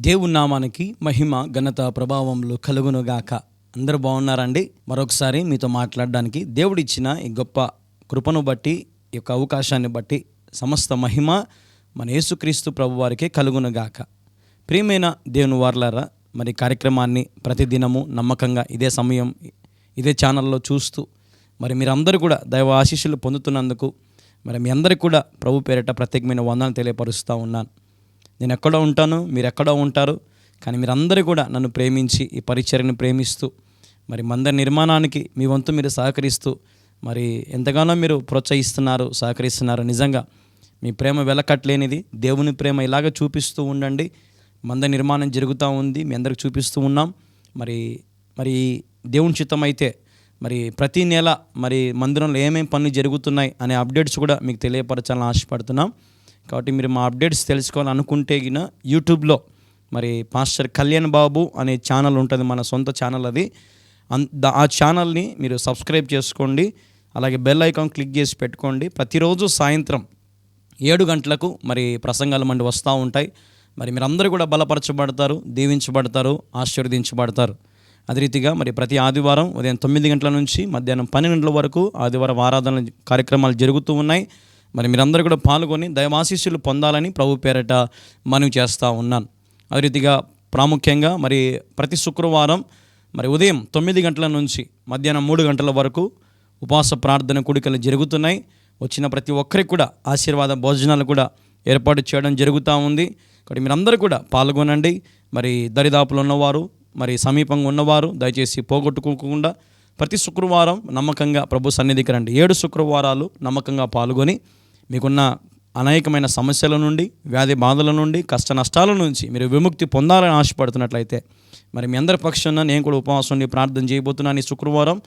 దేవుని నామానికి మహిమ ఘనత ప్రభావములు కలుగునుగాక. అందరూ బాగున్నారండి? మరొకసారి మీతో మాట్లాడడానికి దేవుడిచ్చిన ఈ గొప్ప కృపను బట్టి, ఈ యొక్క అవకాశాన్ని బట్టి సమస్త మహిమ మన యేసుక్రీస్తు ప్రభు వారికే కలుగునుగాక. ప్రియమైన దేవుని వారలారా, మరి కార్యక్రమాన్ని ప్రతిదినము నమ్మకంగా ఇదే సమయం ఇదే ఛానల్లో చూస్తూ మరి మీరందరూ కూడా దైవ ఆశీస్సులు పొందుతున్నందుకు మరి మీ అందరికీ కూడా ప్రభు పేరిట ప్రత్యేకమైన వందనాలు తెలియపరుస్తూ ఉన్నాను. నేను ఎక్కడో ఉంటాను, మీరు ఎక్కడో ఉంటారు, కానీ మీరందరూ కూడా నన్ను ప్రేమించి ఈ పరిచర్యను ప్రేమిస్తూ మరి మందిర నిర్మాణానికి మీ వంతు మీరు సహకరిస్తూ మరి ఎంతగానో మీరు ప్రోత్సహిస్తున్నారు, సహకరిస్తున్నారు. నిజంగా మీ ప్రేమ వెలకట్లేనిది. దేవుని ప్రేమ ఇలాగ చూపిస్తూ ఉండండి. మందిర నిర్మాణం జరుగుతూ ఉంది, మీ అందరికి చూపిస్తూ ఉన్నాం. మరి దేవుని చిత్తం అయితే మరి ప్రతి నెల మరి మందిరంలో ఏమేమి పనులు జరుగుతున్నాయి అనే అప్డేట్స్ కూడా మీకు తెలియపరచాలని ఆశపడుతున్నాం. కాబట్టి మీరు మా అప్డేట్స్ తెలుసుకోవాలనుకుంటే గిన యూట్యూబ్లో మరి పాస్టర్ కళ్యాణ్ బాబు అనే ఛానల్ ఉంటుంది, మన సొంత ఛానల్ అది. ఆ ఛానల్ని మీరు సబ్స్క్రైబ్ చేసుకోండి, అలాగే బెల్ ఐకాన్ క్లిక్ చేసి పెట్టుకోండి. ప్రతిరోజు సాయంత్రం 7 గంటలకు మరి ప్రసంగాలు మండి వస్తూ ఉంటాయి. మరి మీరందరూ కూడా బలపరచబడతారు, దీవించబడతారు, ఆశీర్వదించబడతారు. అదే రీతిగా మరి ప్రతి ఆదివారం ఉదయం 9 గంటల నుంచి మధ్యాహ్నం 12 గంటల వరకు ఆదివారం ఆరాధన కార్యక్రమాలు జరుగుతూ ఉన్నాయి. మరి మీరందరూ కూడా పాల్గొని దైవాశీస్సులు పొందాలని ప్రభు పేరట మనవి చేస్తూ ఉన్నాను. అదే రీతిగా ప్రాముఖ్యంగా మరి ప్రతి శుక్రవారం మరి ఉదయం 9 గంటల నుంచి మధ్యాహ్నం 3 గంటల వరకు ఉపవాస ప్రార్థన కూడికలు జరుగుతున్నాయి. వచ్చిన ప్రతి ఒక్కరికి కూడా ఆశీర్వాద భోజనాలు కూడా ఏర్పాటు చేయడం జరుగుతూ ఉంది. కాబట్టి మీరందరూ కూడా పాల్గొనండి. మరి దరిదాపులు ఉన్నవారు, మరి సమీపంగా ఉన్నవారు దయచేసి పోగొట్టుకోకుండా ప్రతి శుక్రవారం నమ్మకంగా ప్రభు సన్నిధికి రండి. 7 శుక్రవారాలు నమ్మకంగా పాల్గొని మీకున్న అనేకమైన సమస్యల నుండి, వ్యాధి బాధల నుండి, కష్ట నష్టాల నుంచి మీరు విముక్తి పొందాలని ఆశపడుతున్నట్లయితే మరి మీ అందరి పక్షాన నేను కూడా ఉపవాసం ఉండి ప్రార్థన చేయబోతున్నాను. ఈ శుక్రవారం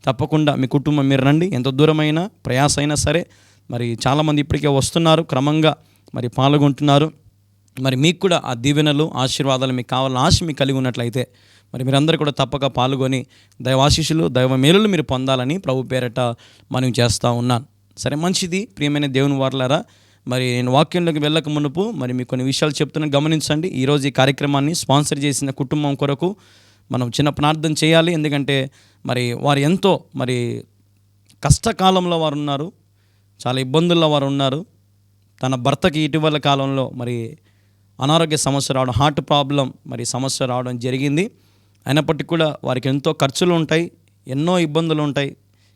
తప్పకుండా మీ కుటుంబం మీరు రండి. ఎంత దూరమైనా ప్రయాస అయినా సరే. మరి చాలామంది ఇప్పటికే వస్తున్నారు, క్రమంగా మరి పాల్గొంటున్నారు. మరి మీకు కూడా ఆ దీవెనలు, ఆశీర్వాదాలు మీకు కావాలని ఆశ మీకు కలిగి ఉన్నట్లయితే మరి మీరందరూ కూడా తప్పక పాల్గొని దైవాశీస్సులు, దైవ మేలులు మీరు పొందాలని ప్రభు పేరట మనం చేస్తూ ఉన్నాను. సరే, మంచిది. ప్రియమైన దేవుని వారలారా, మరి నేను వాక్యంలోకి వెళ్ళక మునుపు మరి మీకు కొన్ని విషయాలు చెప్తున్నాను, గమనించండి. ఈరోజు ఈ కార్యక్రమాన్ని స్పాన్సర్ చేసిన కుటుంబం కొరకు మనం చిన్న ప్రార్థన చేయాలి. ఎందుకంటే మరి వారు ఎంతో మరి కష్టకాలంలో వారు ఉన్నారు, చాలా ఇబ్బందుల్లో వారు ఉన్నారు. తన భర్తకి ఇటీవల కాలంలో మరి అనారోగ్య సమస్య రావడం, హార్ట్ ప్రాబ్లం మరి సమస్య రావడం జరిగింది. అయినప్పటికీ కూడా వారికి ఎంతో ఖర్చులు ఉంటాయి, ఎన్నో ఇబ్బందులు ఉంటాయి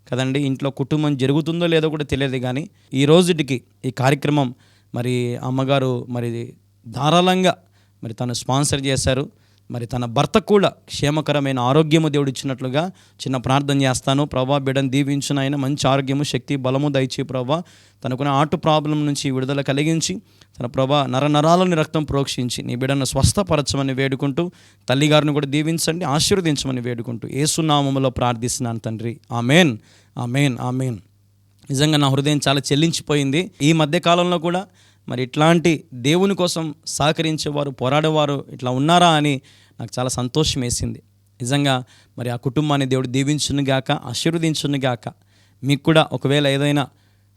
కదండి. ఇంట్లో కుటుంబం జరుగుతుందో లేదో కూడా తెలియదు. కానీ ఈ రోజుటికి ఈ కార్యక్రమం మరి అమ్మగారు మరి ధారాళంగా మరి తను స్పాన్సర్ చేశారు. మరి తన భర్త కూడా క్షేమకరమైన ఆరోగ్యము దేవుడు ఇచ్చినట్లుగా చిన్న ప్రార్థన చేస్తాను. ప్రభా, బిడ్డను దీవించిన ఆయన మంచి ఆరోగ్యము, శక్తి, బలము దయచే ప్రభా. తనకున్న హార్ట్ ప్రాబ్లం నుంచి విడుదల కలిగించి తన ప్రభా నరనరాలని రక్తం ప్రోక్షించి నీ బిడ్డను స్వస్థపరచమని వేడుకుంటూ, తల్లిగారిని కూడా దీవించండి, ఆశీర్వదించమని వేడుకుంటూ యేసు నామములో ప్రార్థిస్తున్నాను తండ్రి. ఆమేన్, ఆమేన్, ఆమేన్. నిజంగా నా హృదయం చాలా చెల్లించిపోయింది. ఈ మధ్యకాలంలో కూడా మరి ఇట్లాంటి దేవుని కోసం సహకరించేవారు, పోరాడేవారు ఇట్లా ఉన్నారా అని నాకు చాలా సంతోషం వేసింది. నిజంగా మరి ఆ కుటుంబాన్ని దేవుడు దీవించునుగాక, ఆశీర్వదించునుగాక. మీకు కూడా ఒకవేళ ఏదైనా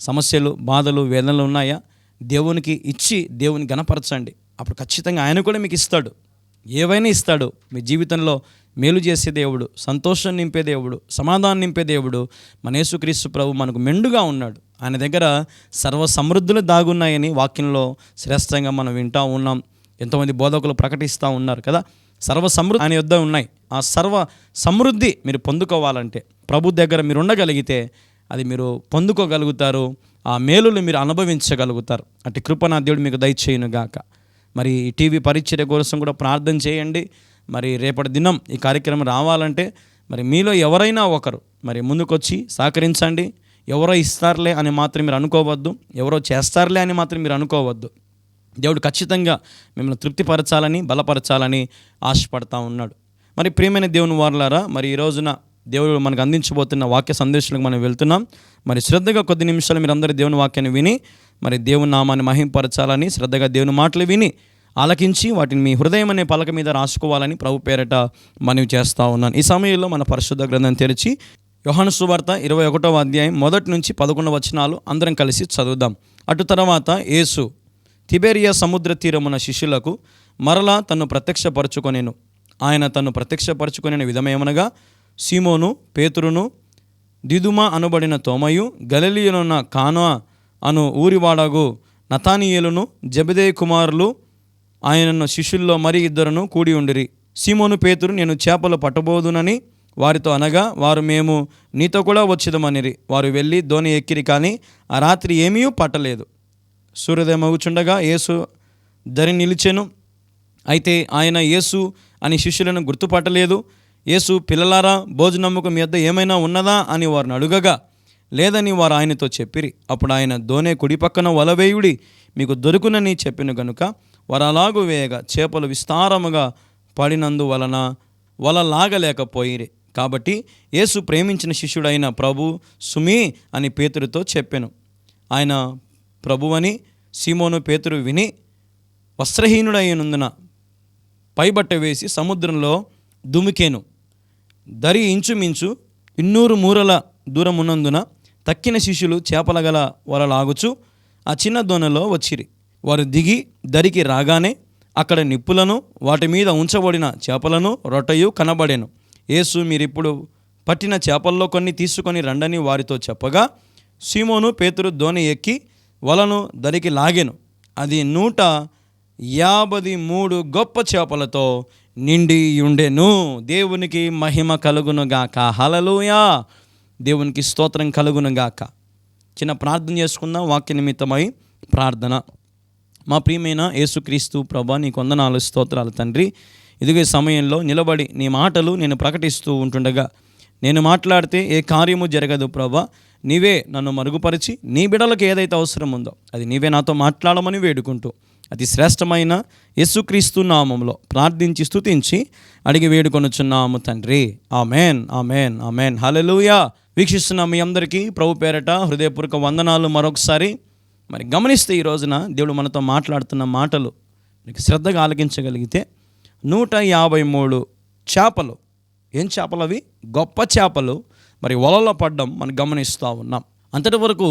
సమస్యలు, బాధలు, వేదనలు ఉన్నాయా, దేవునికి ఇచ్చి దేవుని గణపరచండి. అప్పుడు ఖచ్చితంగా ఆయన కూడా మీకు ఇస్తాడు, ఏవైనా ఇస్తాడు. మీ జీవితంలో మేలు చేసే దేవుడు, సంతోషం నింపే దేవుడు, సమాధానం నింపే దేవుడు మన యేసుక్రీస్తు ప్రభు మనకు మెండుగా ఉన్నాడు. ఆయన దగ్గర సర్వ సమృద్ధులు దాగున్నాయని వాక్యంలో శ్రేష్టంగా మనం వింటూ ఉన్నాం. ఎంతోమంది బోధకులు ప్రకటిస్తూ ఉన్నారు కదా. సర్వ సమృద్ధి ఆయన యొద్ద ఉన్నాయి. ఆ సర్వ సమృద్ధి మీరు పొందుకోవాలంటే ప్రభు దగ్గర మీరు ఉండగలిగితే అది మీరు పొందుకోగలుగుతారు. ఆ మేలులు మీరు అనుభవించగలుగుతారు. అట్టి కృప నా దేవుడు మీకు దయచేయునుగాక. మరి ఈ టీవీ పరిచర్య కోసం కూడా ప్రార్థన చేయండి. మరి రేపటి దినం ఈ కార్యక్రమం రావాలంటే మరి మీలో ఎవరైనా ఒకరు మరి ముందుకొచ్చి సహకరించండి. ఎవరో ఇస్తారులే అని మాత్రం మీరు అనుకోవద్దు, ఎవరో చేస్తారులే అని మాత్రం మీరు అనుకోవద్దు. దేవుడు ఖచ్చితంగా మిమ్మల్ని తృప్తిపరచాలని, బలపరచాలని ఆశపడతా ఉన్నాడు. మరి ప్రియమైన దేవుని వారలారా, మరి ఈ రోజున దేవుడు మనకు అందించబోతున్న వాక్య సందేశాలకు మనం వెళ్తున్నాం. మరి శ్రద్ధగా కొద్ది నిమిషాలు మీరు అందరూ దేవుని వాక్యాన్ని విని మరి దేవుని నామాన్ని మహింపరచాలని, శ్రద్ధగా దేవుని మాటలు విని ఆలకించి వాటిని మీ హృదయం అనే పలక మీద రాసుకోవాలని ప్రభు పేరట మనవి చేస్తూ ఉన్నాను. ఈ సమయంలో మన పరిశుద్ధ గ్రంథం తెరిచి యోహాను సువార్త 21వ అధ్యాయం 1 నుంచి 11 వచనాలు అందరం కలిసి చదువుదాం. అటు తర్వాత యేసు తిబెరియా సముద్ర తీరమున శిష్యులకు మరలా తన్ను ప్రత్యక్షపరచుకొనెను. ఆయన తన్ను ప్రత్యక్షపరచుకొనిన విధమేమనగా, సీమోను పేతురును, దిదుమ అనబడిన తోమయు, గలిలయనున్న కానా అను ఊరివాడగు నతానీయేలును, జెబెదయి కుమారులు ఆయనను శిష్యుల్లో మరి ఇద్దరును కూడి ఉండిరి. సీమోను పేతురు, నేను చేపలు పట్టబోదునని వారితో అనగా, వారు, మేము నీతో కూడా వచ్చేదమనిరి. వారు వెళ్ళి దోణి ఎక్కిరి, కానీ ఆ రాత్రి ఏమీ పట్టలేదు. సూర్యోదయం మగుచుండగా యేసు దరి నిలిచెను. అయితే ఆయన యేసు అని శిష్యులను గుర్తుపట్టలేదు. యేసు, పిల్లలారా, భోజనముకు మీ వద్ద ఏమైనా ఉన్నదా అని వారిని అడుగగా, లేదని వారు ఆయనతో చెప్పిరి. అప్పుడు ఆయన, దోణి కుడి పక్కన వలవేయుడి, మీకు దొరుకునని చెప్పిన గనుక వారు అలాగు వేయగా చేపలు విస్తారముగా పడినందువలన వల లాగలేకపోయిరి. కాబట్టి యేసు ప్రేమించిన శిష్యుడైన ప్రభు, సుమీ అని పేతురుతో చెప్పెను. ఆయన ప్రభువని సీమోను పేతురు విని వస్త్రహీనుడైనందున పైబట్ట వేసి సముద్రంలో దుమికెను. దరి ఇంచుమించు 200 మూరల దూరం ఉన్నందున తక్కిన శిష్యులు చేపల గల వల లాగుచు ఆ చిన్న దోణిలో వచ్చిరి. వారు దిగి దరికి రాగానే అక్కడ నిప్పులను, వాటి మీద ఉంచబడిన చేపలను, రొట్టెయు కనబడెను. యేసు, మీరిప్పుడు పట్టిన చేపల్లో కొన్ని తీసుకొని రండని వారితో చెప్పగా, సీమోను పేతురు దోణి ఎక్కి వలను దరికి లాగెను. అది 153 గొప్ప చేపలతో నిండి ఉండెను. దేవునికి మహిమ కలుగునుగాక. హల్లెలూయా. దేవునికి స్తోత్రం కలుగునుగాక. చిన్న ప్రార్థన చేసుకుందాం. వాక్య నిమిత్తమై ప్రార్థన. మా ప్రియమైన యేసుక్రీస్తు ప్రభా, నీకు వందనాలు, స్తోత్రాలు తండ్రి. ఇదిగే సమయంలో నిలబడి నీ మాటలు నేను ప్రకటిస్తూ ఉంటుండగా, నేను మాట్లాడితే ఏ కార్యము జరగదు ప్రభా. నీవే నన్ను మరుగుపరిచి నీ బిడ్డలకు ఏదైతే అవసరం ఉందో అది నీవే నాతో మాట్లాడమని వేడుకుంటూ అతి శ్రేష్టమైన యేసుక్రీస్తు నామంలో ప్రార్థించి స్తుతించి అడిగి వేడుకొనుచున్నాము తండ్రి. Amen, amen, amen. హల్లెలూయా. వీక్షిస్తున్న మీ అందరికీ ప్రభు పేరట హృదయపూర్వక వందనాలు. మరొకసారి మరి గమనిస్తే ఈ రోజున దేవుడు మనతో మాట్లాడుతున్న మాటలు మీకు శ్రద్ధగా ఆలకించగలిగితే 153 చేపలు, ఏం చేపలు అవి? గొప్ప చేపలు మరి వలలో పడ్డం మనం గమనిస్తూ ఉన్నాం. అంతటి వరకు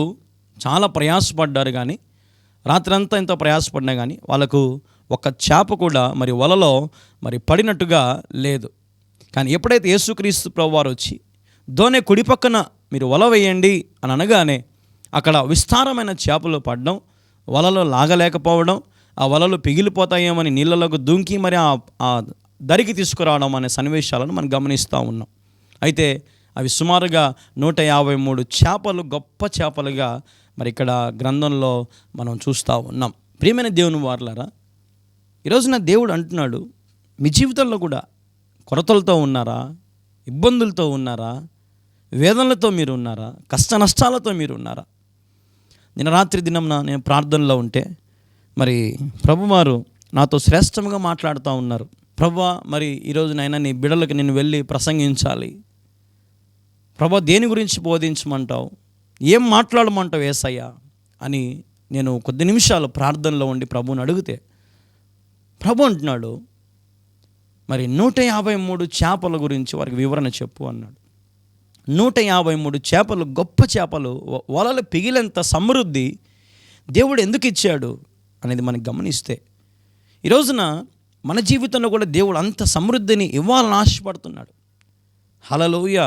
చాలా ప్రయాసపడ్డారు, కానీ రాత్రంతా ఇంత ప్రయాసపడినా కానీ వాళ్ళకు ఒక చేప కూడా మరి వలలో మరి పడినట్టుగా లేదు. కానీ ఎప్పుడైతే యేసుక్రీస్తు ప్రభువారు వచ్చి దోణి కుడి పక్కన మీరు వల వేయండి అని అనగానే అక్కడ విస్తారమైన చేపలు పడడం, వలలో లాగలేకపోవడం, ఆ వలలు పిగిలిపోతాయేమని నీళ్ళలోకి దుంకి మరి ఆ దరికి తీసుకురావడం అనే సన్నివేశాలను మనం గమనిస్తూ ఉన్నాం. అయితే అవి సుమారుగా 153 చేపలు, గొప్ప చేపలుగా మరి ఇక్కడ గ్రంథంలో మనం చూస్తూ ఉన్నాం. ప్రియమైన దేవుని వారలారా, ఈరోజున దేవుడు అంటున్నాడు, మీ జీవితంలో కూడా కొరతలతో ఉన్నారా? ఇబ్బందులతో ఉన్నారా? వేదనలతో మీరు ఉన్నారా? కష్ట నష్టాలతో మీరు ఉన్నారా? నిన్న రాత్రి దినంన నేను ప్రార్థనలో ఉంటే మరి ప్రభువారు నాతో శ్రేష్టంగా మాట్లాడుతూ ఉన్నారు. ప్రభువా, మరి ఈరోజునైనా నీ బిడ్డలకు నేను వెళ్ళి ప్రసంగించాలి. ప్రభువా, దేని గురించి బోధించమంటావు? ఏం మాట్లాడమంటావు యేసయ్యా అని నేను కొద్ది నిమిషాలు ప్రార్థనలో ఉండి ప్రభువుని అడిగితే ప్రభు అంటున్నాడు, మరి 153 చేపల గురించి వారికి వివరణ చెప్పు అన్నాడు. 153 చేపలు, గొప్ప చేపలు, వలలు పిగిలేంత సమృద్ధి దేవుడు ఎందుకు ఇచ్చాడు అనేది మనం గమనిస్తే, ఈ రోజున మన జీవితంలో కూడా దేవుడు అంత సమృద్ధిని ఇవ్వాలని ఆశపడుతున్నాడు. హల్లెలూయా,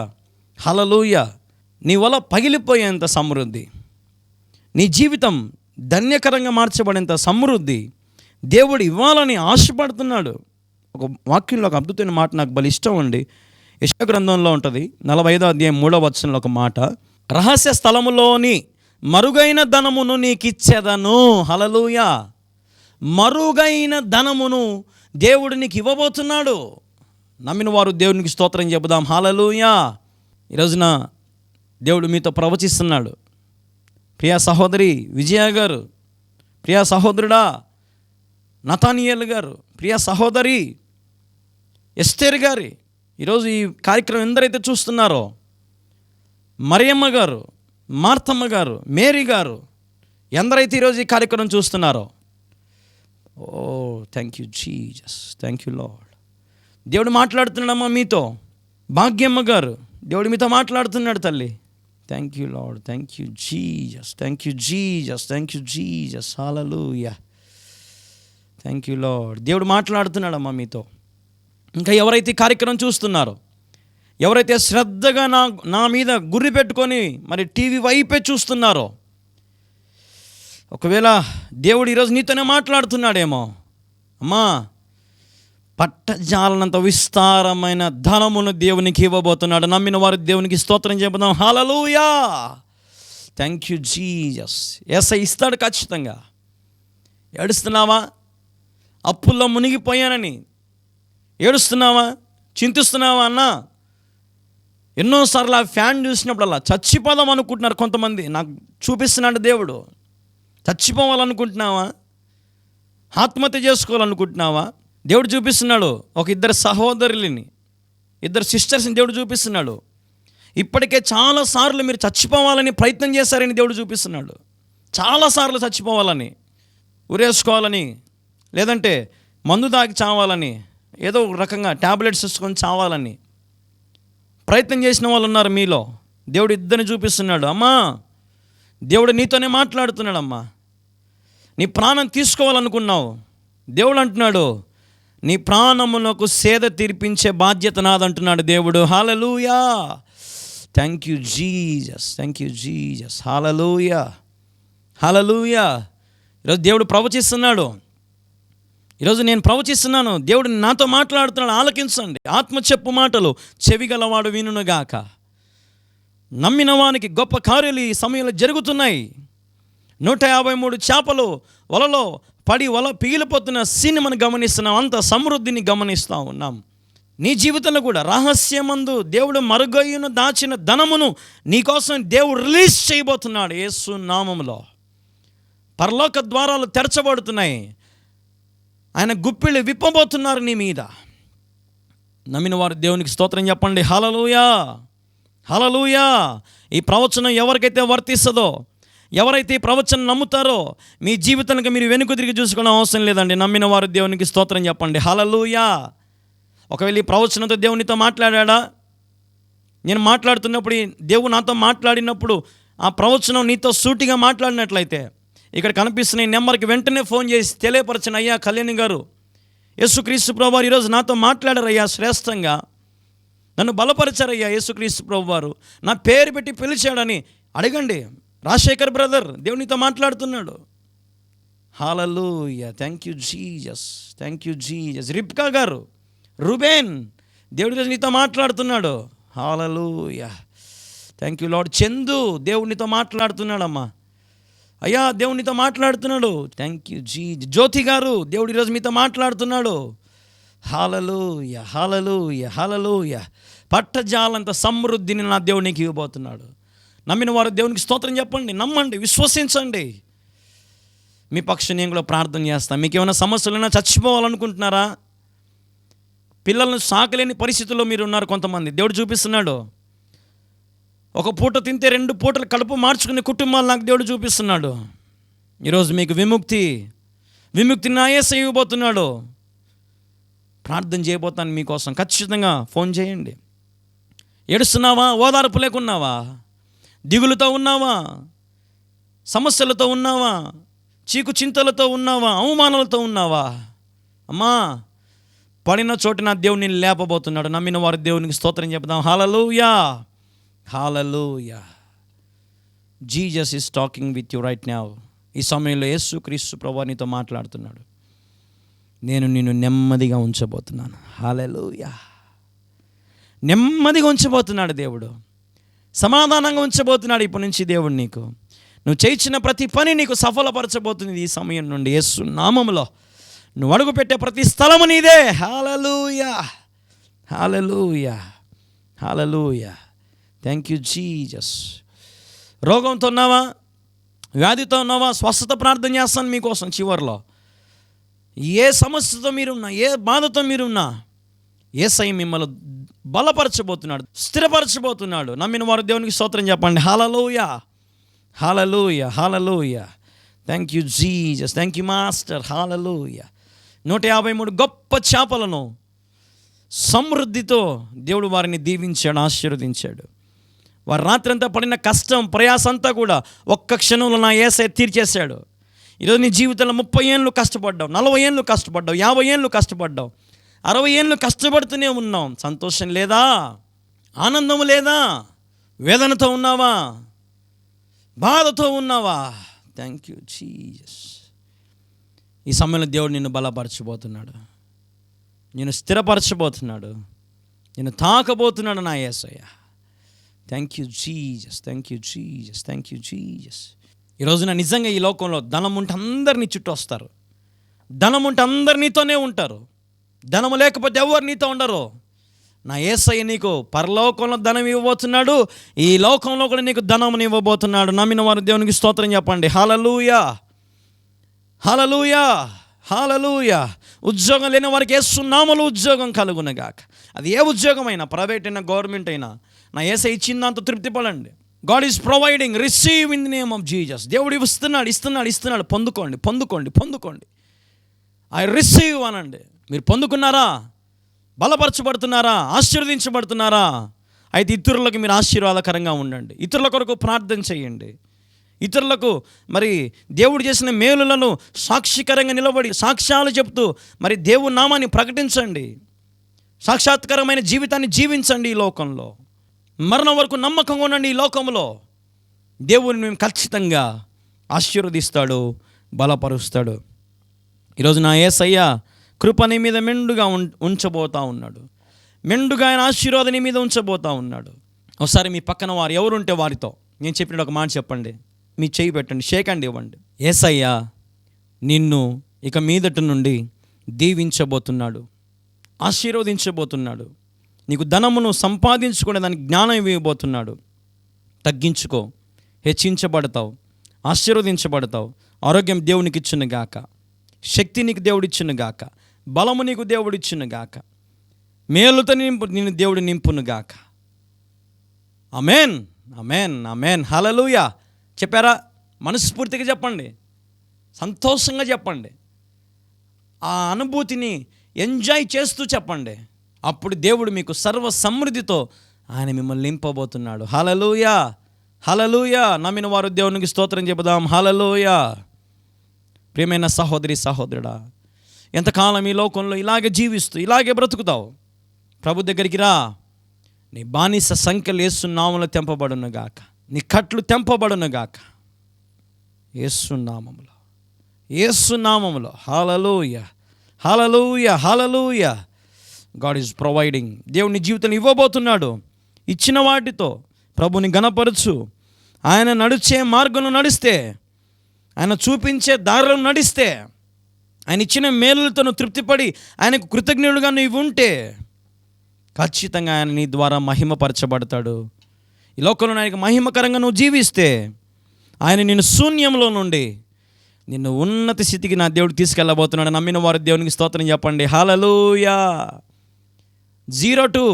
హల్లెలూయా. నీ వల పగిలిపోయేంత సమృద్ధి, నీ జీవితం ధన్యకరంగా మార్చబడేంత సమృద్ధి దేవుడు ఇవ్వాలని ఆశపడుతున్నాడు. ఒక వాక్యంలో ఒక అద్భుతమైన మాట నాకు బలి ఇష్టం అండి. యెషయా గ్రంథంలో ఉంటుంది, 45వ అధ్యాయం 3వ వచనంలో ఒక మాట, రహస్య స్థలములోని మరుగైన ధనమును నీకిచ్చేదను. హల్లెలూయా. మరుగైన ధనమును దేవుడు నీకు ఇవ్వబోతున్నాడు. నమ్మిన వారు దేవునికి స్తోత్రం చెబుదాం. హల్లెలూయా. ఈరోజున దేవుడు మీతో ప్రవచిస్తున్నాడు. ప్రియా సహోదరి విజయ గారు, ప్రియా సహోదరుడా నతానియేల్ గారు, ప్రియా సహోదరి ఎస్తేర్ గారి, ఈరోజు ఈ కార్యక్రమం ఎందరైతే చూస్తున్నారో, మరియమ్మ గారు, మార్తమ్మ గారు, మేరీ గారు, ఎందరైతే ఈరోజు ఈ కార్యక్రమం చూస్తున్నారో, oh thank you Jesus, thank you Lord. దేవుడు మాట్లాడుతున్నాడమ్మా మీతో. భాగ్యమ్మ గారు, దేవుడు మీతో మాట్లాడుతున్నాడు తల్లి. Thank you Lord, thank you Jesus, thank you Jesus, thank you Jesus. Hallelujah. Thank you Lord. దేవుడు మాట్లాడుతున్నాడమ్మా మీతో. ఇంకా ఎవరైతే ఈ కార్యక్రమం చూస్తున్నారో, ఎవరైతే శ్రద్ధగా నా మీద గురి పెట్టుకొని మరి టీవీ వైపే చూస్తున్నారో, ఒకవేళ దేవుడు ఈరోజు నీతోనే మాట్లాడుతున్నాడేమో, అమ్మా పట్టజాలనంత విస్తారమైన ధనమును దేవునికి ఇవ్వబోతున్నాడు. నమ్మిన వారు దేవునికి స్తోత్రం చెబుదాం. Hallelujah. Thank you Jesus. Yesayya ఇస్తాడు ఖచ్చితంగా. ఏడుస్తున్నావా? అప్పుల్లో మునిగిపోయానని ఏడుస్తున్నావా? చింతిస్తున్నావా అన్నా? ఎన్నోసార్లు ఆ ఫ్యాన్ చూసినప్పుడల్లా చచ్చిపోదాం అనుకుంటున్నారు కొంతమంది. నాకు చూపిస్తున్నాడు దేవుడు. చచ్చిపోవాలనుకుంటున్నావా? ఆత్మహత్య చేసుకోవాలనుకుంటున్నావా? దేవుడు చూపిస్తున్నాడు. ఒక ఇద్దరు సహోదరులని, ఇద్దరు సిస్టర్స్ని దేవుడు చూపిస్తున్నాడు. ఇప్పటికే చాలాసార్లు మీరు చచ్చిపోవాలని ప్రయత్నం చేశారని దేవుడు చూపిస్తున్నాడు. చాలాసార్లు చచ్చిపోవాలని, ఉరేసుకోవాలని, లేదంటే మందు తాగి చావాలని, ఏదో ఒక రకంగా ట్యాబ్లెట్స్ వేసుకొని చావాలని ప్రయత్నం చేసిన వాళ్ళు ఉన్నారు మీలో. దేవుడు ఇద్దరిని చూపిస్తున్నాడు. అమ్మా, దేవుడు నీతోనే మాట్లాడుతున్నాడు. అమ్మా, నీ ప్రాణం తీసుకోవాలనుకున్నావు, దేవుడు అంటున్నాడు నీ ప్రాణమునకు సేద తీర్పించే బాధ్యత నాదంటున్నాడు దేవుడు. Hallelujah. Thank you Jesus. Thank you Jesus. Hallelujah. Hallelujah. ఈరోజు దేవుడు ప్రవచిస్తున్నాడు. ఈరోజు నేను ప్రవచిస్తున్నాను. దేవుడు నాతో మాట్లాడుతున్నాడు. ఆలకించండి. ఆత్మ చెప్పు మాటలు చెవిగలవాడు వినుగాక. నమ్మిన వానికి గొప్ప కార్యాలు ఈ సమయంలో జరుగుతున్నాయి. 153 చేపలు వలలో పడి వల పీలిపోతున్న సీన్ని మనం గమనిస్తున్నాం. అంత సమృద్ధిని గమనిస్తూ ఉన్నాం. నీ జీవితంలో కూడా రహస్యమందు దేవుడు మరుగయ్యును దాచిన ధనమును నీకోసం దేవుడు రిలీజ్ చేయబోతున్నాడు యేసు నామములో. పరలోక ద్వారాలు తెరచబడుతున్నాయి. ఆయన గుప్పిళ్ళు విప్పబోతున్నారు నీ మీద. నమ్మిన వారు దేవునికి స్తోత్రం చెప్పండి. హల్లెలూయా. హల్లెలూయా. ఈ ప్రవచనం ఎవరికైతే వర్తిస్తుందో, ఎవరైతే ఈ ప్రవచనం నమ్ముతారో, మీ జీవితానికి మీరు వెనుక తిరిగి చూసుకోవడం అవసరం లేదండి. నమ్మిన వారు దేవునికి స్తోత్రం చెప్పండి. హల్లెలూయా. ఒకవేళ ఈ ప్రవచనంతో దేవునితో మాట్లాడా? నేను మాట్లాడుతున్నప్పుడు దేవుడు నాతో మాట్లాడినప్పుడు ఆ ప్రవచనం నీతో సూటిగా మాట్లాడినట్లయితే ఇక్కడ కనిపిస్తున్న ఈ నెంబర్కి వెంటనే ఫోన్ చేసి తెలియపరచిన, అయ్యా కళ్యాణి గారు, యేసుక్రీస్తు ప్రభువారు ఈరోజు నాతో మాట్లాడారయ్యా, శ్రేష్టంగా నన్ను బలపరిచారయ్యా యేసుక్రీస్తు ప్రభువారు, నా పేరు పెట్టి పిలిచాడని అడగండి. రాజశేఖర్ బ్రదర్ దేవునితో మాట్లాడుతున్నాడు. Hallelujah. Thank you Jesus. Thank you Jesus. Rebekah garu, Reuben దేవుడి నీతో మాట్లాడుతున్నాడు. Hallelujah. Thank you Lord. Chandu దేవునితో మాట్లాడుతున్నాడమ్మా. అయ్యా దేవునితో మాట్లాడుతున్నాడు. థ్యాంక్ యూ జ్యోతి గారు దేవుడు ఈరోజు మీతో మాట్లాడుతున్నాడు. హల్లెలూయా. హల్లెలూయా. హల్లెలూయా. పట్టజాలంత సమృద్ధిని నా దేవునికి ఇవ్వబోతున్నాడు. నమ్మిన వారు దేవునికి స్తోత్రం చెప్పండి. నమ్మండి, విశ్వసించండి. మీ పక్షం నేను కూడా ప్రార్థన చేస్తాను. మీకు ఏమైనా సమస్యలైనా చచ్చిపోవాలనుకుంటున్నారా? పిల్లలను సాకలేని పరిస్థితుల్లో మీరు ఉన్నారు కొంతమంది. దేవుడు చూపిస్తున్నాడు. ఒక పూట తింటే 2 పూటలు కడుపు మార్చుకునే కుటుంబాలు నాకు దేవుడు చూపిస్తున్నాడు. ఈరోజు మీకు విముక్తి నా యేసయ్య ఇవ్వబోతున్నాడు. ప్రార్థన చేయబోతాను మీకోసం. ఖచ్చితంగా ఫోన్ చేయండి. ఏడుస్తున్నావా? ఓదార్పు లేకున్నావా? దిగులుతో ఉన్నావా? సమస్యలతో ఉన్నావా? చీకు చింతలతో ఉన్నావా? అవమానాలతో ఉన్నావా? అమ్మా, పడిన చోట నా దేవుడు నిన్ను లేపబోతున్నాడు. నమ్మిన వారు దేవునికి స్తోత్రం చెప్దాం. Hallelujah. Hallelujah. Jesus is talking with you right now. ఈ సమయంలో యేసుక్రీస్తు ప్రభువు నీతో మాట్లాడుతున్నాడు. నేను నిన్ను నెమ్మదిగా ఉంచబోతున్నాను. హల్లెలూయా. నెమ్మదిగా ఉంచబోతున్నాడు దేవుడు. సమాధానంగా ఉంచబోతున్నాడు ఇప్పటి నుంచి దేవుడు. నువ్వు చేయించిన ప్రతి పని నీకు సఫలపరచబోతుంది ఈ సమయం నుండి యేసు నామములో. నువ్వు అడుగుపెట్టే ప్రతి స్థలము నీదే. Hallelujah. Hallelujah. Hallelujah. Thank you Jesus. రోగంతో ఉన్నావా? వ్యాధితో ఉన్నావా? స్వస్థత ప్రార్థన చేస్తాను మీకోసం. చివరిలో ఏ సమస్యతో మీరున్నా, ఏ బాధతో మీరున్నా, యేసయ్య మిమ్మల్ని బలపరచబోతున్నాడు, స్థిరపరచబోతున్నాడు. నమ్మిన వారు దేవునికి స్తోత్రం చెప్పండి. Hallelujah. Hallelujah. Hallelujah. Thank you Jesus. Thank you master. Hallelujah. 153 గొప్ప చేపలను సమృద్ధితో దేవుడు వారిని దీవించాడు, ఆశీర్వదించాడు. వారు రాత్రంతా పడిన కష్టం, ప్రయాసంతా కూడా ఒక్క క్షణంలో నా యేసయ్య తీర్చేశాడు. ఈరోజు నీ జీవితంలో 30 ఏళ్ళు కష్టపడ్డావు, 40 ఏళ్ళు కష్టపడ్డావు, 50 ఏళ్ళు కష్టపడ్డావు, 60 ఏళ్ళు కష్టపడుతూనే ఉన్నాం. సంతోషం లేదా? ఆనందం లేదా? వేదనతో ఉన్నావా? బాధతో ఉన్నావా? Thank you Jesus. ఈ సమయంలో దేవుడు నిన్ను బలపరచబోతున్నాడు, నిన్ను స్థిరపరచబోతున్నాడు, నిన్ను తాకబోతున్నాడు నా యేసయ్య. Thank you Jesus, thank you Jesus, thank you Jesus. ఈరోజున నిజంగా ఈ లోకంలో ధనం ఉంటే అందరు నీ చుట్టూ వస్తారు, ధనం ఉంటే అందరు నీతోనే ఉంటారు, ధనం లేకపోతే ఎవరు నీతో ఉండరు. నా యేసయ్య నీకు పరలోకంలో ధనం ఇవ్వబోతున్నాడు, ఈ లోకంలో కూడా నీకు ధనం ఇవ్వబోతున్నాడు. నమ్మిన వారు దేవునికి స్తోత్రం చెప్పండి. హల్లెలూయా, హల్లెలూయా, హల్లెలూయా. ఉద్యోగం లేని వారికి యేసు నామములో ఉద్యోగం కలుగునగాక. అది ఏ ఉద్యోగమైనా, ప్రైవేట్ అయినా గవర్నమెంట్ అయినా, నా యేసయ్య ఇచ్చిన దాంతో తృప్తి పడండి. God is providing, receive in the name of Jesus. దేవుడు ఇస్తున్నాడు. పొందుకోండి. ఐ రిసీవ్ అనండి. మీరు పొందుకున్నారా? బలపరచబడుతున్నారా? ఆశీర్వదించబడుతున్నారా? అయితే ఇతరులకు మీరు ఆశీర్వాదకరంగా ఉండండి, ఇతరుల కొరకు ప్రార్థన చేయండి, ఇతరులకు మరి దేవుడు చేసిన మేలులను సాక్షికరంగా నిలబడి సాక్ష్యాలు చెప్తూ మరి దేవుని నామాన్ని ప్రకటించండి. సాక్షాత్కరమైన జీవితాన్ని జీవించండి. ఈ లోకంలో మరణం వరకు నమ్మకంగా ఉండండి. ఈ లోకంలో దేవుని మేము ఖచ్చితంగా ఆశీర్వదిస్తాడు, బలపరుస్తాడు. ఈరోజు నా యేసయ్య కృప నీ మీద మెండుగా ఉంచబోతా ఉన్నాడు, మెండుగా ఆయన ఆశీర్వాదం నీ మీద ఉంచబోతా ఉన్నాడు. ఒకసారి మీ పక్కన వారు ఎవరుంటే వారితో నేను చెప్పిన ఒక మాట చెప్పండి, మీ చేయి పెట్టండి, షేక్ హ్యాండ్ ఇవ్వండి. యేసయ్య నిన్ను ఇక మీదట నుండి దీవించబోతున్నాడు, ఆశీర్వదించబోతున్నాడు, నీకు ధనమును సంపాదించుకునే దానికి జ్ఞానం ఇవ్వబోతున్నాడు. తగ్గించుకో, హెచ్చించబడతావు, ఆశీర్వదించబడతావు. ఆరోగ్యం దేవునికి ఇచ్చును గాక, శక్తి నీకు దేవుడిచ్చును గాక, బలము నీకు దేవుడిచ్చును గాక, మేలుతో నిన్ను దేవుడు నింపును గాక. ఆమేన్, ఆమేన్, ఆమేన్. హల్లెలూయా. చెప్పారా? మనస్ఫూర్తిగా చెప్పండి, సంతోషంగా చెప్పండి, ఆ అనుభూతిని ఎంజాయ్ చేస్తూ చెప్పండి. అప్పుడు దేవుడు మీకు సర్వ సమృద్ధితో ఆయన మిమ్మల్ని నింపబోతున్నాడు. హల్లెలూయా, హల్లెలూయా. నమ్మిన వారు దేవునికి స్తోత్రం చెబుదాం. హల్లెలూయా. ప్రియమైన సహోదరి సహోదరుడా, ఎంతకాలం ఈ లోకంలో ఇలాగే జీవిస్తూ ఇలాగే బ్రతుకుతావు? ప్రభు దగ్గరికి రా. నీ బానిస సంఖ్యలు యేసు నామములో తెంపబడును గాక, నీ కట్లు తెంపబడును గాక, యేసు నామములో, యేసు నామములో. Hallelujah, hallelujah, hallelujah. God is providing. దేవుడు నీ జీవితం ఇవ్వబోతున్నాడు. ఇచ్చిన వాటితో ప్రభుని గణపరచు. ఆయన నడిచే మార్గంలో నడిస్తే, ఆయన చూపించే దారిలో నడిస్తే, ఆయన ఇచ్చిన మేలులతో నువ్వు తృప్తిపడి ఆయనకు కృతజ్ఞుడుగా నువ్వు ఉంటే ఖచ్చితంగా ఆయన నీ ద్వారా మహిమపరచబడతాడు. ఈ లోకంలో ఆయనకు మహిమకరంగా నువ్వు జీవిస్తే ఆయన నిన్ను శూన్యంలో నుండి నిన్ను ఉన్నత స్థితికి నా దేవుడు తీసుకెళ్ళబోతున్నాడు. నమ్మిన వారు దేవునికి స్తోత్రం చెప్పండి. హల్లెలూయా. 0 to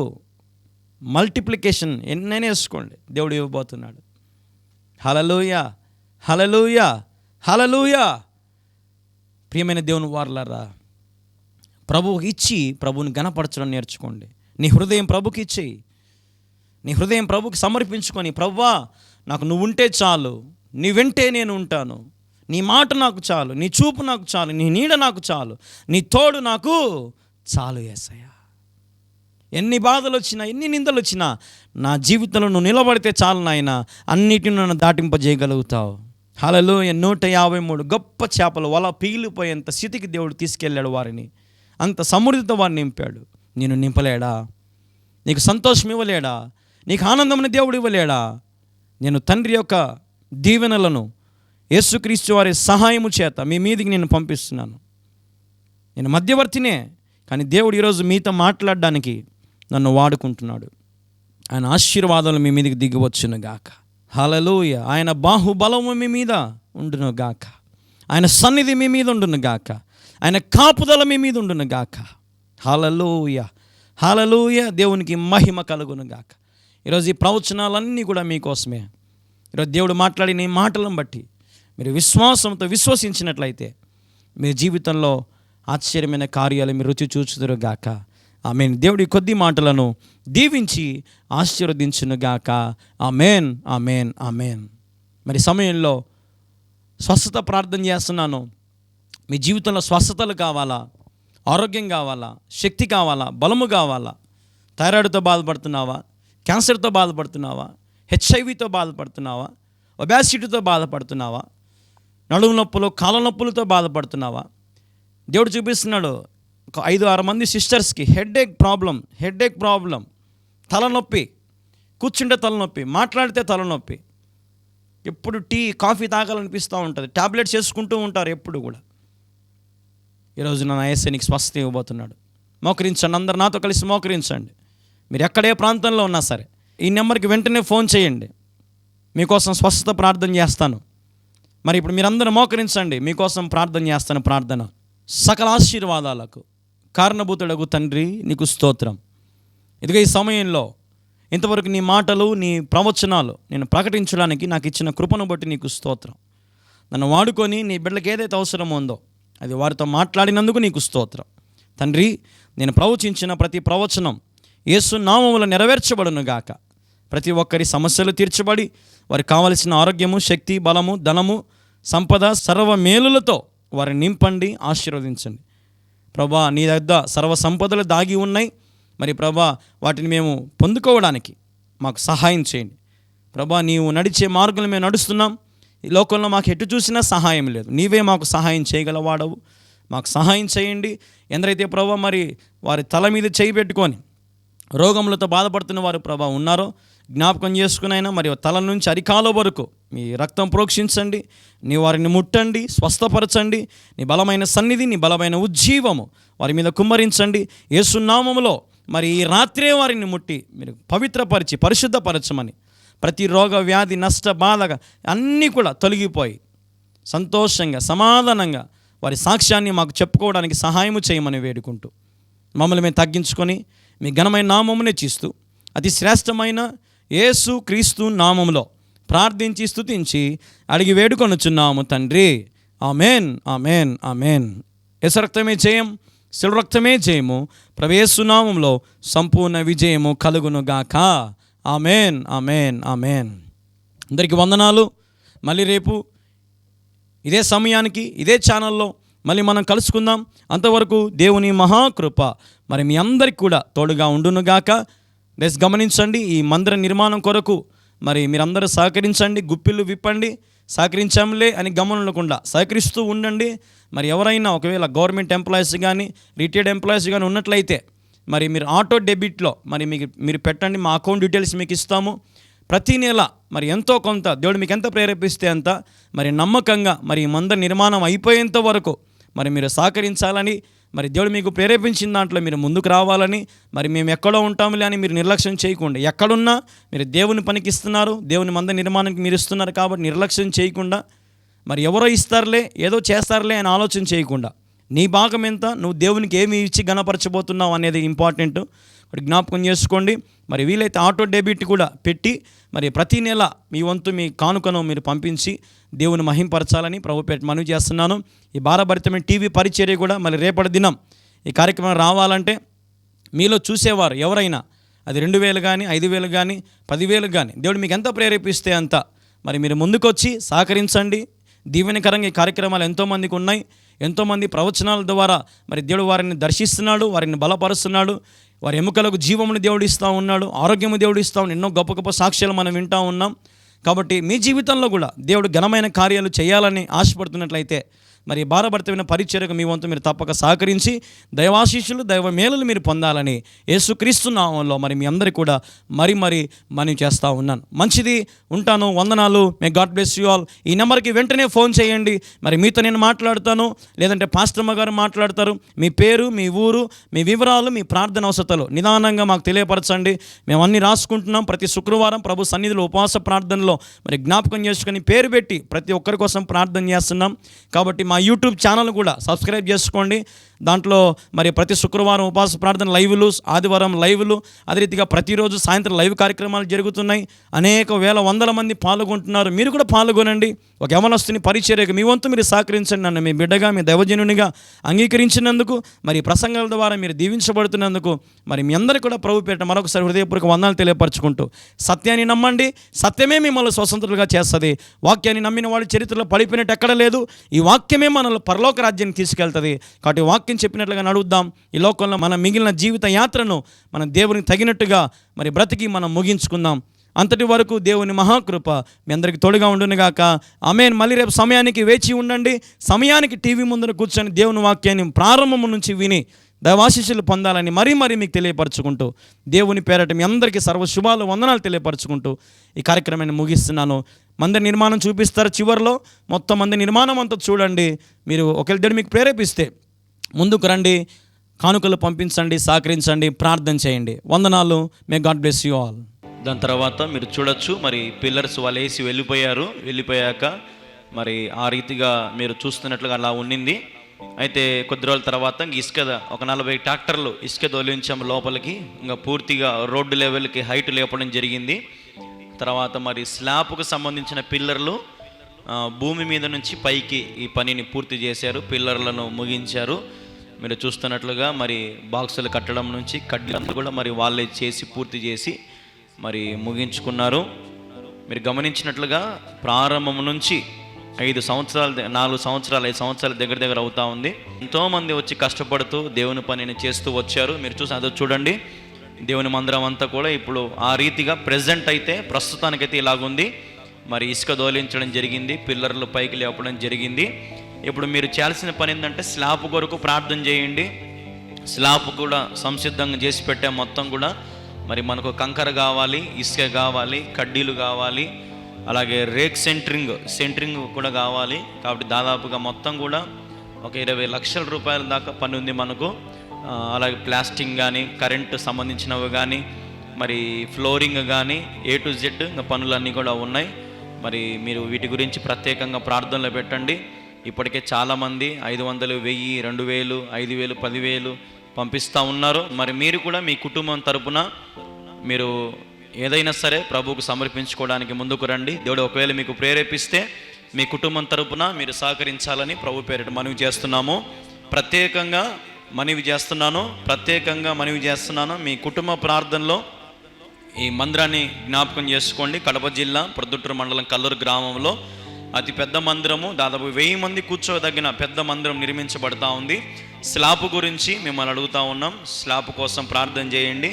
మల్టిప్లికేషన్ ఎన్నైనా వేసుకోండి, దేవుడు ఇవ్వబోతున్నాడు. హల్లెలూయా, హల్లెలూయా, హల్లెలూయా. ప్రియమైన దేవుని వారలారా, ప్రభువుకి ఇచ్చి ప్రభువుని గణపరచడం నేర్చుకోండి. నీ హృదయం ప్రభుకి ఇచ్చి, నీ హృదయం ప్రభుకి సమర్పించుకొని, ప్రభువా నాకు నువ్వు ఉంటే చాలు, నీ వెంటే నేను ఉంటాను, నీ మాట నాకు చాలు, నీ చూపు నాకు చాలు, నీ నీడ నాకు చాలు, నీ తోడు నాకు చాలు యేసయ్యా. ఎన్ని బాధలు వచ్చినా, ఎన్ని నిందలు వచ్చినా నా జీవితంలో నువ్వు నిలబడితే చాలు నాయన, అన్నిటిని నన్ను దాటింపజేయగలుగుతావు. హల్లెలూయా. 153 గొప్ప చేపలు వల పీలిపోయేంత స్థితికి దేవుడు తీసుకెళ్ళాడు వారిని. అంత సమృద్ధితో వారిని నింపాడు. నేను నింపలేడా? నీకు సంతోషం ఇవ్వలేడా? నీకు ఆనందం దేవుడు ఇవ్వలేడా? నేను తండ్రి యొక్క దీవెనలను యేసుక్రీస్తు వారి సహాయము చేత మీ మీదికి నేను పంపిస్తున్నాను. నేను మధ్యవర్తినే, కానీ దేవుడు ఈరోజు మీతో మాట్లాడడానికి నన్ను వాడుకుంటున్నాడు. ఆయన ఆశీర్వాదాలు మీ మీదకి దిగివచ్చును గాక. హల్లెలూయా. ఆయన బాహుబలము మీ మీద ఉండును గాక, ఆయన సన్నిధి మీ మీద ఉండును గాక, ఆయన కాపుదల మీ మీద ఉండును గాక. హల్లెలూయా, హల్లెలూయా. దేవునికి మహిమ కలుగును గాక. ఈరోజు ఈ ప్రవచనాలన్నీ కూడా మీకోసమే. ఈరోజు దేవుడు మాట్లాడిన ఈ మాటలను బట్టి మీరు విశ్వాసంతో విశ్వసించినట్లయితే మీ జీవితంలో ఆశ్చర్యమైన కార్యాలు మీరు రుచి చూచుదురు గాక. ఆమేన్. దేవుడి కొద్ది మాటలను దీవించి ఆశీర్వదించును గాక. ఆమేన్, ఆమేన్, ఆమేన్. మరి సమయంలో స్వస్థత ప్రార్థన చేస్తున్నాను. మీ జీవితంలో స్వస్థతలు కావాలా, ఆరోగ్యం కావాలా, శక్తి కావాలా, బలము కావాలా? థైరాయిడ్తో బాధపడుతున్నావా? క్యాన్సర్తో బాధపడుతున్నావా? హెచ్ఐవితో బాధపడుతున్నావా? ఒబేసిటీతో బాధపడుతున్నావా? నడుము నొప్పులు, కాళ్ళ నొప్పులతో బాధపడుతున్నావా? దేవుడు చూపిస్తున్నాడు ఒక 5-6 మంది సిస్టర్స్కి హెడేక్ ప్రాబ్లం, తలనొప్పి, కూర్చుంటే తలనొప్పి, మాట్లాడితే తలనొప్పి, ఎప్పుడు టీ కాఫీ తాగాలనిపిస్తూ ఉంటుంది, టాబ్లెట్స్ వేసుకుంటూ ఉంటారు ఎప్పుడు కూడా. ఈరోజు నా యేసయ్య నీకు స్వస్థత ఇవ్వబోతున్నాడు. మోకరించండి, అందరు నాతో కలిసి మోకరించండి. మీరు ఎక్కడే ప్రాంతంలో ఉన్నా సరే ఈ నెంబర్కి వెంటనే ఫోన్ చేయండి, మీకోసం స్వస్థత ప్రార్థన చేస్తాను. మరి ఇప్పుడు మీరందరూ మోకరించండి, మీకోసం ప్రార్థన చేస్తాను. ప్రార్థన. సకల ఆశీర్వాదాలకు కారణభూతుడగు తండ్రి నీకు స్తోత్రం. ఇదిగో ఈ సమయంలో ఇంతవరకు నీ మాటలు, నీ ప్రవచనాలు నేను ప్రకటించడానికి నాకు ఇచ్చిన కృపను బట్టి నీకు స్తోత్రం. నన్ను వాడుకొని నీ బిడ్డలకు ఏదైతే అవసరమో ఉందో అది వారితో మాట్లాడినందుకు నీకు స్తోత్రం. తండ్రి, నేను ప్రవచించిన ప్రతి ప్రవచనం యేసు నామములో నెరవేర్చబడును గాక. ప్రతి ఒక్కరి సమస్యలు తీర్చబడి వారికి కావలసిన ఆరోగ్యము, శక్తి, బలము, ధనము, సంపద, సర్వ మేలులతో వారిని నింపండి, ఆశీర్వదించండి. ప్రభా, నీ దగ్గర సర్వ సంపదలు దాగి ఉన్నాయి. మరి ప్రభా, వాటిని మేము పొందుకోవడానికి మాకు సహాయం చేయండి. ప్రభా, నీవు నడిచే మార్గంలో మేము నడుస్తున్నాం. ఈ లోకంలో మాకు ఎటు చూసినా సహాయం లేదు. నీవే మాకు సహాయం చేయగలవాడవు. మాకు సహాయం చేయండి. ఎందరైతే ప్రభా మరి వారి తల మీద చేయి పెట్టుకొని రోగములతో బాధపడుతున్న వారు ప్రభా ఉన్నారో జ్ఞాపకం చేసుకునైనా మరి తల నుంచి అరికాల వరకు మీ రక్తం ప్రోక్షించండి. నీ వారిని ముట్టండి, స్వస్థపరచండి. నీ బలమైన సన్నిధి, నీ బలమైన ఉజ్జీవము వారి మీద కుమ్మరించండి. యేసు నామములో మరి ఈ రాత్రే వారిని ముట్టి మీరు పవిత్రపరిచి పరిశుద్ధపరచమని, ప్రతి రోగ, వ్యాధి, నష్ట, బాధగా అన్నీ కూడా తొలగిపోయి సంతోషంగా, సమాధానంగా వారి సాక్ష్యాన్ని మాకు చెప్పుకోవడానికి సహాయము చేయమని వేడుకుంటూ మమ్మల్ని మేము తగ్గించుకొని మీ ఘనమైన నామమునే చేస్తూ అతి శ్రేష్టమైన యేసు క్రీస్తు నామములో ప్రార్థించి స్తుతించి అడిగి వేడుకొనుచున్నాము తండ్రి. Amen, amen, amen. యేసు రక్తమే జయం, శిలువ రక్తమే జయము. ప్రభు యేసు నామములో సంపూర్ణ విజయము కలుగును గాక. Amen, amen, amen. అందరికీ వందనాలు. మళ్ళీ రేపు ఇదే సమయానికి ఇదే ఛానల్లో మళ్ళీ మనం కలుసుకుందాం. అంతవరకు దేవుని మహాకృప మరి మీ అందరికి కూడా తోడుగా ఉండునుగాక. దయచేసి గమనించండి, ఈ మందిర నిర్మాణం కొరకు మరి మీరందరూ సహకరించండి, గుప్పిళ్ళు విప్పండి. సహకరించాంలే అని గమనించకుండా సహకరిస్తూ ఉండండి. మరి ఎవరైనా ఒకవేళ గవర్నమెంట్ ఎంప్లాయీస్ కానీ, రిటైర్డ్ ఎంప్లాయీస్ కానీ ఉన్నట్లయితే మరి మీరు ఆటో డెబిట్లో మరి మీరు పెట్టండి. మా అకౌంట్ డీటెయిల్స్ మీకు ఇస్తాము. ప్రతి నెల మరి ఎంతో కొంత దేవుడు మీకు ఎంత ప్రేరేపిస్తే అంత మరి నమ్మకంగా మరి ఈ మందిర నిర్మాణం అయిపోయేంత వరకు మరి మీరు సహకరించాలని, మరి దేవుడు మీకు ప్రేరేపించిన దాంట్లో మీరు ముందుకు రావాలని, మరి మేము ఎక్కడో ఉంటాములే అని మీరు నిర్లక్ష్యం చేయకుండా, ఎక్కడున్నా మీరు దేవుని పనికి ఇస్తున్నారు, దేవుని మందిర నిర్మాణానికి మీరు ఇస్తున్నారు కాబట్టి నిర్లక్ష్యం చేయకుండా, మరి ఎవరో ఇస్తారులే, ఏదో చేస్తారులే అని ఆలోచన చేయకుండా నీ భాగం ఎంత, నువ్వు దేవునికి ఏమి ఇచ్చి గణపరచబోతున్నావు అనేది ఇంపార్టెంట్. మరి జ్ఞాపకం చేసుకోండి. మరి వీలైతే ఆటో డెబిట్ కూడా పెట్టి మరి ప్రతి నెల మీ వంతు మీ కానుకను మీరు పంపించి దేవుని మహింపరచాలని ప్రభుపేట మనవి చేస్తున్నాను. ఈ భారభరితమైన టీవీ పరిచర్య కూడా మరి రేపటి దినం ఈ కార్యక్రమం రావాలంటే మీలో చూసేవారు ఎవరైనా అది 2,000 కానీ 5,000 కానీ 10,000 కానీ దేవుడు మీకు ఎంత ప్రేరేపిస్తే అంత మరి మీరు ముందుకొచ్చి సహకరించండి. దీవెనకరంగా ఈ కార్యక్రమాలు ఎంతోమందికి ఉన్నాయి. ఎంతోమంది ప్రవచనాల ద్వారా మరి దేవుడు వారిని దర్శిస్తున్నాడు, వారిని బలపరుస్తున్నాడు, వారి ఎముకలకు జీవమును దేవుడు ఇస్తూ ఉన్నాడు, ఆరోగ్యము దేవుడు ఇస్తూ ఉన్నాడు. ఎన్నో గొప్ప గొప్ప సాక్ష్యాలు మనం వింటూ ఉన్నాం. కాబట్టి మీ జీవితంలో కూడా దేవుడు ఘనమైన కార్యాలు చేయాలని ఆశపడుతున్నట్లయితే మరి భారభరితమైన పరిచర్యకు మీ వంతు మీరు తప్పక సహకరించి దైవాశీస్సులు, దైవ మేలులు మీరు పొందాలని యేసుక్రీస్తు నామములో మరి మీ అందరికీ కూడా మరి మనవి చేస్తూ ఉన్నాను. మంచిది, ఉంటాను. వందనాలు. May God bless you all. ఈ నెంబర్కి వెంటనే ఫోన్ చేయండి. మరి మీతో నేను మాట్లాడతాను, లేదంటే పాస్టర్మ గారు మాట్లాడతారు. మీ పేరు, మీ ఊరు, మీ వివరాలు, మీ ప్రార్థన అవసరతలు నిదానంగా మాకు తెలియపరచండి. మేము అన్నీ రాసుకుంటున్నాం. ప్రతి శుక్రవారం ప్రభు సన్నిధిలో ఉపవాస ప్రార్థనలో మరి జ్ఞాపకం చేసుకొని పేరు పెట్టి ప్రతి ఒక్కరి కోసం ప్రార్థన చేస్తున్నాం. కాబట్టి మా యూట్యూబ్ ఛానల్ కూడా సబ్స్క్రైబ్ చేసుకోండి. దాంట్లో మరి ప్రతి శుక్రవారం ఉపవాస ప్రార్థన లైవ్లు, ఆదివారం లైవ్లు, అదే రీతిగా ప్రతిరోజు సాయంత్రం లైవ్ కార్యక్రమాలు జరుగుతున్నాయి. అనేక వందల మంది పాల్గొంటున్నారు. మీరు కూడా పాల్గొనండి. ఒక యవనస్తుని పరిచర్యకు మీ వంతు మీరు సహకరించండి. నన్ను మీ బిడ్డగా, మీ దైవజనునిగా అంగీకరించినందుకు, మరి ప్రసంగాల ద్వారా మీరు దీవించబడుతున్నందుకు మరి మీ అందరికీ కూడా ప్రభు పేరిట మరొకసారి హృదయపూర్వక వందనాలు తెలియపరచుకుంటూ, సత్యాన్ని నమ్మండి, సత్యమే మిమ్మల్ని స్వతంత్రులుగా చేస్తుంది. వాక్యాన్ని నమ్మిన వాడి చరిత్రలో పడిపోయినట్టు ఎక్కడ లేదు. ఈ వాక్యమే మనల్ని పరలోక రాజ్యానికి తీసుకెళ్తుంది. కాబట్టి వాక్యం చెప్పినట్లుగా నడుద్దాం. ఈ లోకంలో మన మిగిలిన జీవిత యాత్రను మన దేవునికి తగినట్టుగా మరి బ్రతికి మనం ముగించుకుందాం. అంతటి వరకు దేవుని మహాకృప మీ అందరికీ తోడుగా ఉండునుగాక. ఆమేన్. మళ్ళీ రేపు సమయానికి వేచి ఉండండి. సమయానికి టీవీ ముందర కూర్చొని దేవుని వాక్యాన్ని ప్రారంభం నుంచి విని దైవాశీస్సులు పొందాలని మరీ మీకు తెలియపరచుకుంటూ, దేవుని పేరట మీ అందరికీ సర్వశుభాలు వందనాలు తెలియపరచుకుంటూ ఈ కార్యక్రమాన్ని ముగిస్తున్నాను. మందిర నిర్మాణం చూపిస్తారు చివరిలో. మొత్తం మందిర నిర్మాణం అంతా చూడండి. మీరు ఒకవేళ దేవుడు మీకు ప్రేరేపిస్తే ముందుకు రండి, కానుకలు పంపించండి, సహకరించండి, ప్రార్థన చేయండి. వందనాలు. May God bless you all. దాని తర్వాత మీరు చూడొచ్చు, మరి పిల్లర్స్ వాళ్ళు వేసి వెళ్ళిపోయాక మరి ఆ రీతిగా మీరు చూస్తున్నట్లుగా అలా ఉండింది. అయితే కొద్ది రోజుల తర్వాత ఇసుక ఒక 40 ట్రాక్టర్లు ఇసుక తొలించాము లోపలికి. ఇంకా పూర్తిగా రోడ్డు లెవెల్కి హైట్ లేపడం జరిగింది. తర్వాత మరి స్లాబ్కు సంబంధించిన పిల్లర్లు భూమి మీద నుంచి పైకి ఈ పనిని పూర్తి చేశారు. పిల్లర్లను ముగించారు. మీరు చూస్తున్నట్లుగా మరి బాక్సులు కట్టడం నుంచి కడ్డీలంతా కూడా మరి వాళ్ళే చేసి పూర్తి చేసి మరి ముగించుకున్నారు. మీరు గమనించినట్లుగా ప్రారంభం నుంచి 4 సంవత్సరాలు దగ్గర అవుతా ఉంది. ఎంతోమంది వచ్చి కష్టపడుతూ దేవుని పనిని చేస్తూ వచ్చారు. మీరు చూసి అదో చూడండి, దేవుని మందిరం అంతా కూడా ఇప్పుడు ఆ రీతిగా ప్రస్తుతానికైతే ఇలాగుంది. మరి ఇసుక దోలించడం జరిగింది, పిల్లర్లు పైకి లేపడం జరిగింది. ఇప్పుడు మీరు చేయాల్సిన పని ఏంటంటే స్లాబ్ కొరకు ప్రార్థన చేయండి. స్లాబ్ కూడా సంసిద్ధంగా చేసి పెట్టే మొత్తం కూడా మరి మనకు కంకర కావాలి, ఇసుక కావాలి, కడ్డీలు కావాలి, అలాగే రేక్ సెంట్రింగ్ కూడా కావాలి. కాబట్టి దాదాపుగా మొత్తం కూడా ఒక 20 లక్షల రూపాయల దాకా పని ఉంది మనకు. అలాగే ప్లాస్టింగ్ కానీ, కరెంటు సంబంధించినవి కానీ, మరి ఫ్లోరింగ్ కానీ, A to Z ఇంకా పనులన్నీ కూడా ఉన్నాయి. మరి మీరు వీటి గురించి ప్రత్యేకంగా ప్రార్థనలో పెట్టండి. ఇప్పటికే చాలామంది 500, 1000, 2000, 5000, 10,000 పంపిస్తూ ఉన్నారు. మరి మీరు కూడా మీ కుటుంబం తరపున మీరు ఏదైనా సరే ప్రభువుకు సమర్పించుకోవడానికి ముందుకు రండి. దేవుడు ఒకవేళ మీకు ప్రేరేపిస్తే మీ కుటుంబం తరపున మీరు సహకరించాలని ప్రభు పేరిట మనవి చేస్తున్నాము. ప్రత్యేకంగా మనవి చేస్తున్నాను. మీ కుటుంబ ప్రార్థనలో ఈ మందిరాన్ని జ్ఞాపకం చేసుకోండి. కడప జిల్లా ప్రొద్దుటూరు మండలం కల్లూరు గ్రామంలో అతి పెద్ద మందిరము, దాదాపు 1000 మంది కూర్చోదగిన పెద్ద మందిరం నిర్మించబడతా ఉంది. స్లాబ్ గురించి మిమ్మల్ని అడుగుతా ఉన్నాం. స్లాబ్ కోసం ప్రార్థన చేయండి.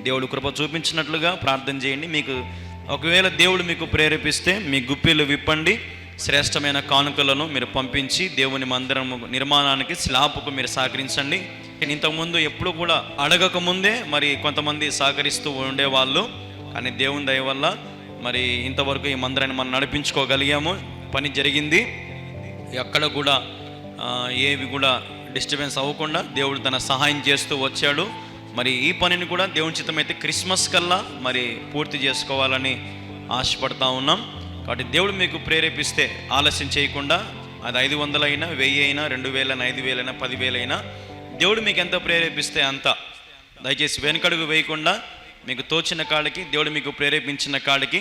దేవుడు కృప చూపించినట్లుగా ప్రార్థన చేయండి. మీకు ఒకవేళ దేవుడు మీకు ప్రేరేపిస్తే మీ గుప్పిలు విప్పండి. శ్రేష్టమైన కానుకలను మీరు పంపించి దేవుని మందిరం నిర్మాణానికి స్లాబ్కు మీరు సహకరించండి. ఇంతకుముందు ఎప్పుడు కూడా అడగకముందే మరి కొంతమంది సహకరిస్తూ ఉండేవాళ్ళు. కానీ దేవుని దయ వల్ల మరి ఇంతవరకు ఈ మందిరాన్ని మనం నడిపించుకోగలిగాము. పని జరిగింది. ఎక్కడ కూడా ఏవి కూడా డిస్టర్బెన్స్ అవ్వకుండా దేవుడు తన సహాయం చేస్తూ వచ్చాడు. మరి ఈ పనిని కూడా దేవుని చిత్తమైతే క్రిస్మస్ కల్లా మరి పూర్తి చేసుకోవాలని ఆశపడతా ఉన్నాం. కాబట్టి దేవుడు మీకు ప్రేరేపిస్తే ఆలస్యం చేయకుండా, అది 500 అయినా, 1000 అయినా, 2000 అయినా, 5000 అయినా, 10,000 అయినా, దేవుడు మీకు ఎంత ప్రేరేపిస్తే అంత దయచేసి వెనుకడుగు వేయకుండా మీకు తోచిన కాడికి, దేవుడు మీకు ప్రేరేపించిన కాడికి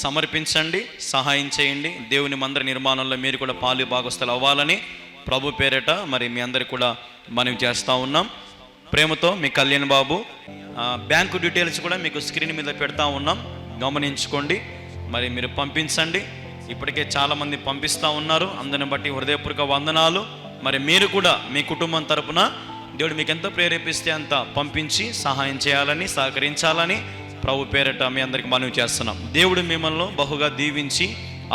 సమర్పించండి, సహాయం చేయండి. దేవుని మందిర నిర్మాణంలో మీరు కూడా పాలు భాగస్థులు అవ్వాలని ప్రభు పేరిట మరి మీ అందరికి కూడా మనవి చేస్తూ ఉన్నాం. ప్రేమతో మీ కళ్యాణ్ బాబు. బ్యాంకు డీటెయిల్స్ కూడా మీకు స్క్రీన్ మీద పెడతా ఉన్నాం, గమనించుకోండి. మరి మీరు పంపించండి. ఇప్పటికే చాలామంది పంపిస్తూ ఉన్నారు. అందరిని బట్టి హృదయపూర్వక వందనాలు. మరి మీరు కూడా మీ కుటుంబం తరపున దేవుడు మీకు ఎంత ప్రేరేపిస్తే అంత పంపించి సహాయం చేయాలని, సహకరించాలని ప్రభు పేరిట మీ అందరికి మనవి చేస్తున్నాం. దేవుడు మిమ్మల్ని బహుగా దీవించి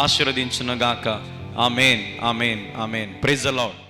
ఆశీర్వదించును గాక. Amen, amen, amen. Praise the lord.